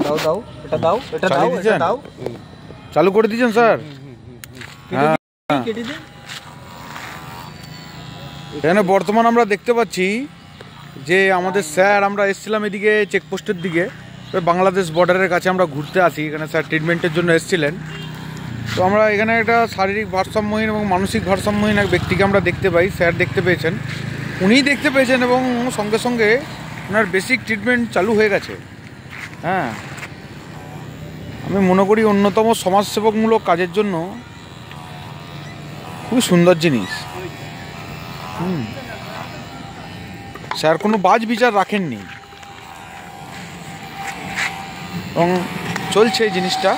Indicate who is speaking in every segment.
Speaker 1: দাও দাও, এটা দাও, এটা দাও, এটা দাও।
Speaker 2: চালু করে দিয়েছেন স্যার?
Speaker 1: কেটে দিন।
Speaker 2: এখানে বর্তমান আমরা দেখতে পাচ্ছি যে আমাদের স্যার, আমরা এসেছিলাম এদিকে চেকপোস্টের দিকে, বাংলাদেশ বর্ডারের কাছে আমরা ঘুরতে আসি। এখানে স্যার ট্রিটমেন্টের জন্য এসেছিলেন। তো আমরা এখানে একটা শারীরিক ভারসাম্যহীন এবং মানসিক ভারসাম্যহীন এক ব্যক্তিকে আমরা দেখতে পাই। স্যার দেখতে পেয়েছেন, উনিই দেখতে পেয়েছেন এবং সঙ্গে সঙ্গে ওনার বেসিক ট্রিটমেন্ট চালু হয়ে গেছে। হ্যাঁ, আমি মনে করি অন্যতম সমাজসেবকমূলক কাজের জন্য খুবই সুন্দর জিনিস। স্যার কোনো বাজ বিচার রাখেননি এবং চলছে এই জিনিসটা।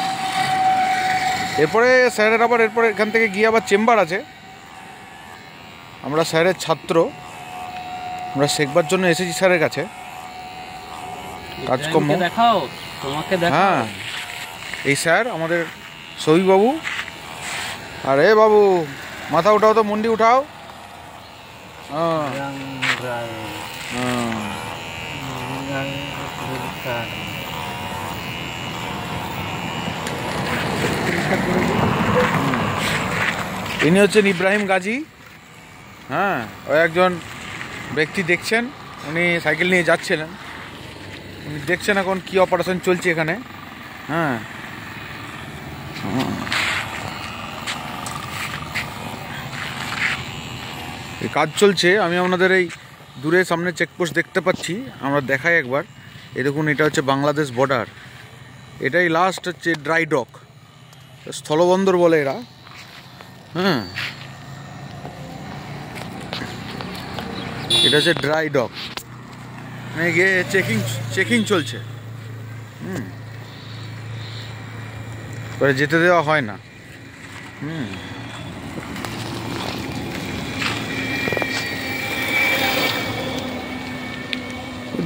Speaker 2: এরপরে স্যারের আবার এরপরে এখান থেকে গিয়ে আবার চেম্বার আছে। আমরা স্যারের ছাত্র, আমরা শেখবার জন্য এসেছি স্যারের কাছে কাজকর্ম। হ্যাঁ, এই স্যার আমাদের সবিবাবু। আর এ বাবু, মাথা উঠাও তো, মুন্ডি উঠাও। ইনি হচ্ছেন ইব্রাহিম গাজী। হ্যাঁ, ওই একজন ব্যক্তি দেখছেন, উনি সাইকেল নিয়ে যাচ্ছিলেন। উনি দেখছেন এখন কি অপারেশন চলছে এখানে। হ্যাঁ, এই কাজ চলছে। আমি আপনাদের এই দূরে সামনে চেকপোস্ট দেখতে পাচ্ছি, আমরা দেখাই একবার। এই দেখুন, এটা হচ্ছে বাংলাদেশ বর্ডার। এটাই লাস্ট হচ্ছে ড্রাই ডক, স্থলবন্দর বলে এরা। হ্যাঁ, এটা হচ্ছে ড্রাই ডক, মানে গিয়ে চেকিং চলছে। যেতে দেওয়া হয় না।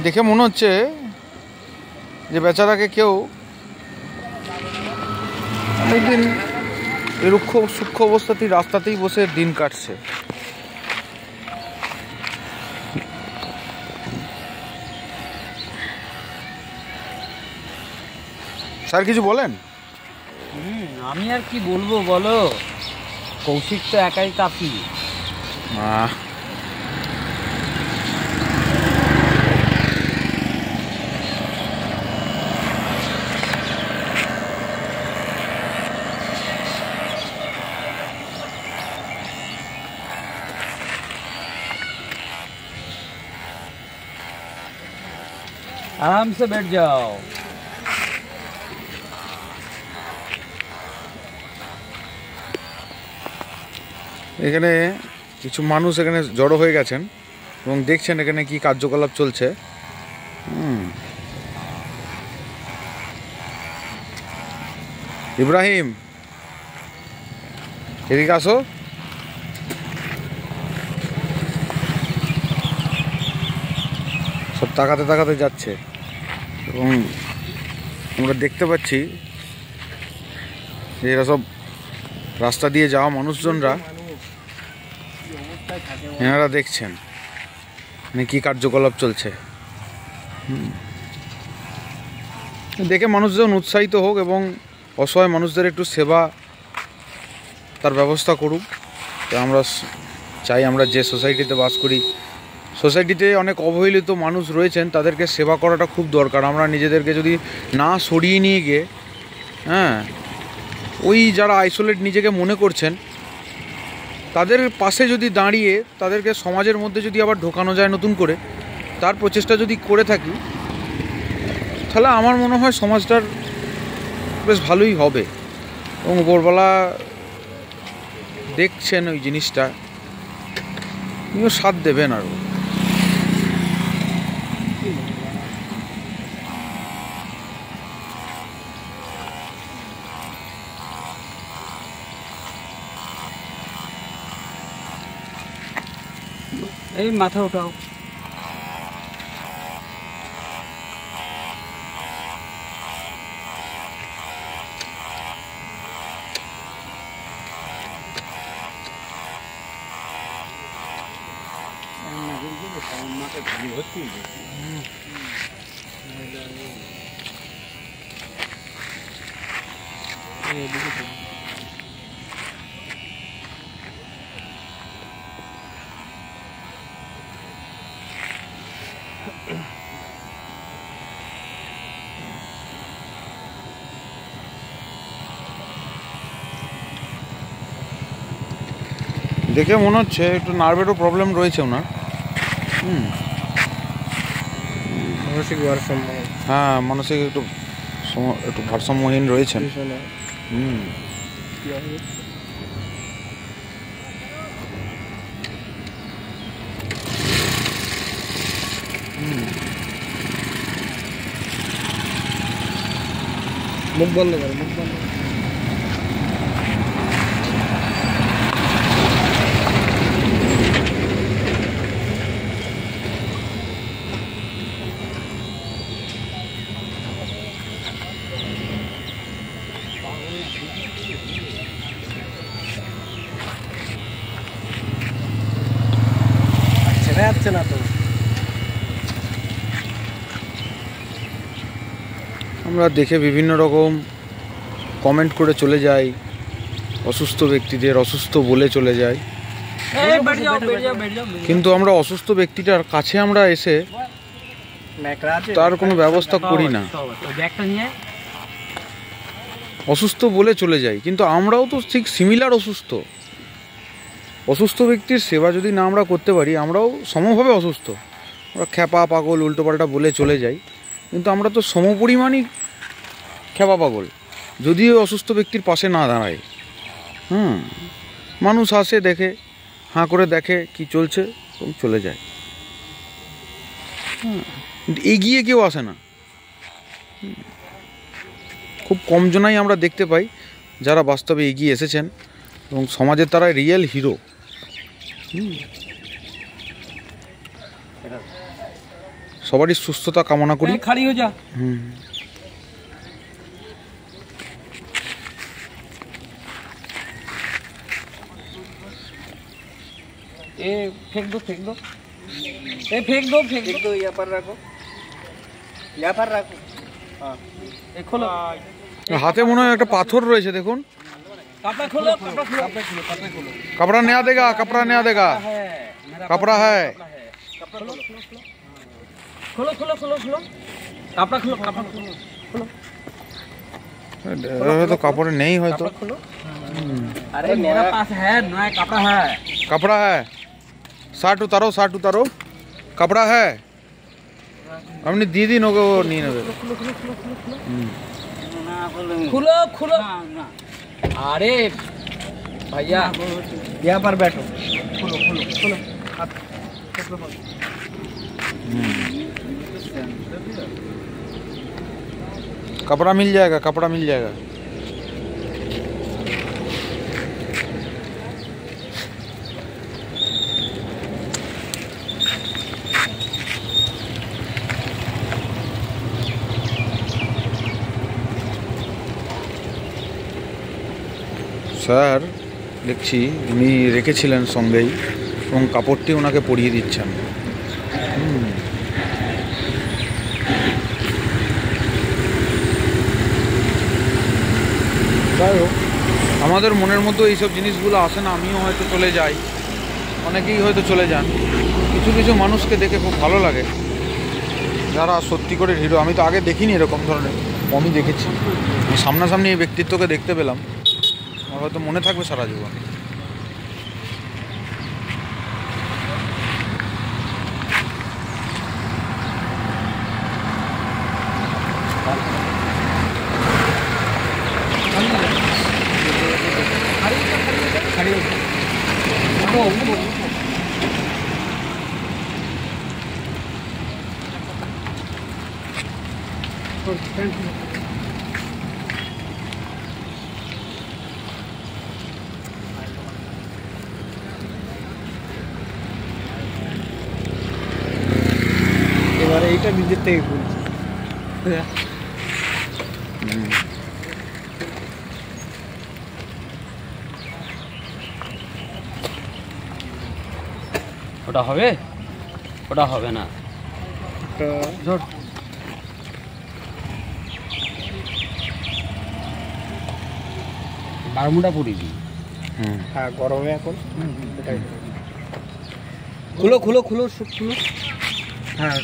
Speaker 2: দেখে মনে হচ্ছে যে বেচারাকে কেউ অনেকদিন এই রুক্ষ সূক্ষ্ম অবস্থাতেই রাস্তাতেই বসে দিন কাটছে। স্যার কিছু বলেন?
Speaker 1: আমি আর কি বলবো বলো, কৌশিক তো একাই কাফি। आराम से बैठ जाओ।
Speaker 2: এখানে কিছু মানুষ এখানে জড়ো হয়ে গেছেন এবং দেখছেন এখানে কি কার্যকলাপ চলছে। ইব্রাহিম, এদিকে আসো। সব তাকাতে তাকাতে যাচ্ছে এবং আমরা দেখতে পাচ্ছি যে এরা সব রাস্তা দিয়ে যাওয়া মানুষজনরা, এনারা দেখছেন মানে কি কার্যকলাপ চলছে। দেখে মানুষজন উৎসাহিত হোক এবং অসহায় মানুষদের একটু সেবা তার ব্যবস্থা করুক। তো আমরা চাই, আমরা যে সোসাইটিতে বাস করি, সোসাইটিতে অনেক অবহেলিত মানুষ রয়েছেন, তাদেরকে সেবা করাটা খুব দরকার। আমরা নিজেদেরকে যদি না সরিয়ে নিয়ে গিয়ে, হ্যাঁ, ওই যারা আইসোলেট নিজেকে মনে করছেন তাদের পাশে যদি দাঁড়িয়ে তাদেরকে সমাজের মধ্যে যদি আবার ঢোকানো যায় নতুন করে, তার প্রচেষ্টা যদি করে থাকি, তাহলে আমার মনে হয় সমাজটার বেশ ভালোই হবে। এবং উপরবেলা দেখছেন ওই জিনিসটা, উনিও সাথ দেবেন আরও।
Speaker 1: এই মাথা উঠাও।
Speaker 2: দেখে মনে হচ্ছে একটু নার্ভেরও প্রবলেম রয়েছে ওনার।
Speaker 3: মানসিক ভারসাম্য,
Speaker 2: হ্যাঁ মানসিক একটু একটু ভারসাম্যহীন রয়েছেন।
Speaker 3: মুখ বন্ধ করো, মুখ বন্ধ করো। ছেড়ে যাচ্ছে না তো।
Speaker 2: আমরা দেখে বিভিন্ন রকম কমেন্ট করে চলে যাই, অসুস্থ ব্যক্তিদের অসুস্থ বলে চলে যাই, কিন্তু আমরা অসুস্থ ব্যক্তিটার কাছে আমরা এসে তার কোনো ব্যবস্থা করি না, অসুস্থ বলে চলে যাই। কিন্তু আমরাও তো ঠিক সিমিলার অসুস্থ। অসুস্থ ব্যক্তির সেবা যদি না আমরা করতে পারি, আমরাও সমভাবে অসুস্থ। আমরা খ্যাপা পাগল উল্টোপাল্টা বলে চলে যাই, কিন্তু আমরা তো সমপরিমাণই খ্যাপা পাগল যদিও অসুস্থ ব্যক্তির পাশে না দাঁড়ায়। মানুষ আসে, দেখে, হাঁ করে দেখে কি চলছে এবং চলে যায়। এগিয়ে কেউ আসে না। খুব কম জনাই আমরা দেখতে পাই যারা বাস্তবে এগিয়ে এসেছেন এবং সমাজের তারা রিয়েল হিরো। সবারই সুস্থতা কামনা করি।
Speaker 1: फेंक दो फेंक दो, ए फेंक दो फेंक दो,
Speaker 3: यहाँ पर रखो, यहाँ पर रखो। हाँ
Speaker 1: खोलो।
Speaker 2: हाथे মনে হয় একটা पाथर রয়েছে, দেখুন।
Speaker 1: कपड़ा खोलो, कपड़ा खोलो,
Speaker 2: कपड़ा नया देगा, कपड़ा नया देगा, कपड़ा है।
Speaker 1: खोलो खोलो खोलो खोलो, कपड़ा खोलो, कपड़ा खोलो खोलो।
Speaker 2: तो कपड़ा नहीं है तो।
Speaker 1: अरे मेरा पास है, नया कपड़ा है।
Speaker 2: कपड़ा है, शर्ट उतारो, शर्ट उतारो, कपड़ा है। हमने दीदी नो को नहीं नगे।
Speaker 1: खुलो खुलो। अरे भैया
Speaker 3: यहाँ पर बैठो।
Speaker 1: खुलो खुलो खुलो।
Speaker 2: कपड़ा मिल जाएगा, कपड़ा मिल जाएगा। স্যার দেখছি উনি রেখেছিলেন সঙ্গেই এবং কাপড়টি ওনাকে পরিয়ে দিচ্ছেন। যাই হোক, আমাদের মনের মতো এইসব জিনিসগুলো আসে না। আমিও হয়তো চলে যাই, অনেকেই হয়তো চলে যান। কিছু কিছু মানুষকে দেখে খুব ভালো লাগে যারা সত্যি করে হিরো। আমি তো আগে দেখিনি এরকম ধরনের, কমই দেখেছি। সামনাসামনি এই ব্যক্তিত্বকে দেখতে পেলাম, আমার হয়তো মনে থাকবে সারা জীবন।
Speaker 3: এবারে এইটা নিজের থেকে বলছি।
Speaker 1: ওটা হবে, ওটা হবে না।
Speaker 3: ধর
Speaker 1: বারমুডা পরিয়ে দিই।
Speaker 2: হুম
Speaker 3: হ্যাঁ গরমে এখন এটাই।
Speaker 1: খুলো খুলো খুলো সব খুলো।
Speaker 3: হ্যাঁ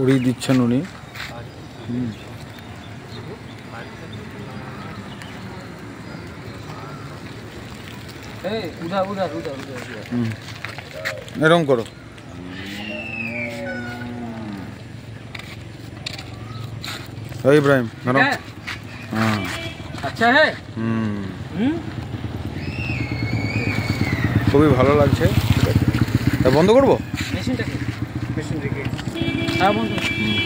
Speaker 2: উড়িয়ে দিচ্ছেন উনি।
Speaker 1: এই উধার উধার উধার উধার উধার।
Speaker 2: হুম এরকম করো। এই ইব্রাহিম ধরো।
Speaker 1: ठीक है?
Speaker 2: হ্যাঁ
Speaker 1: अच्छा है।
Speaker 2: হুম খুবই ভালো লাগছে। ঠিক আছে তা বন্ধ করবো।
Speaker 1: মেশিনটাকে
Speaker 3: মেশিন রেখে
Speaker 1: হ্যাঁ বন্ধু।
Speaker 2: হুম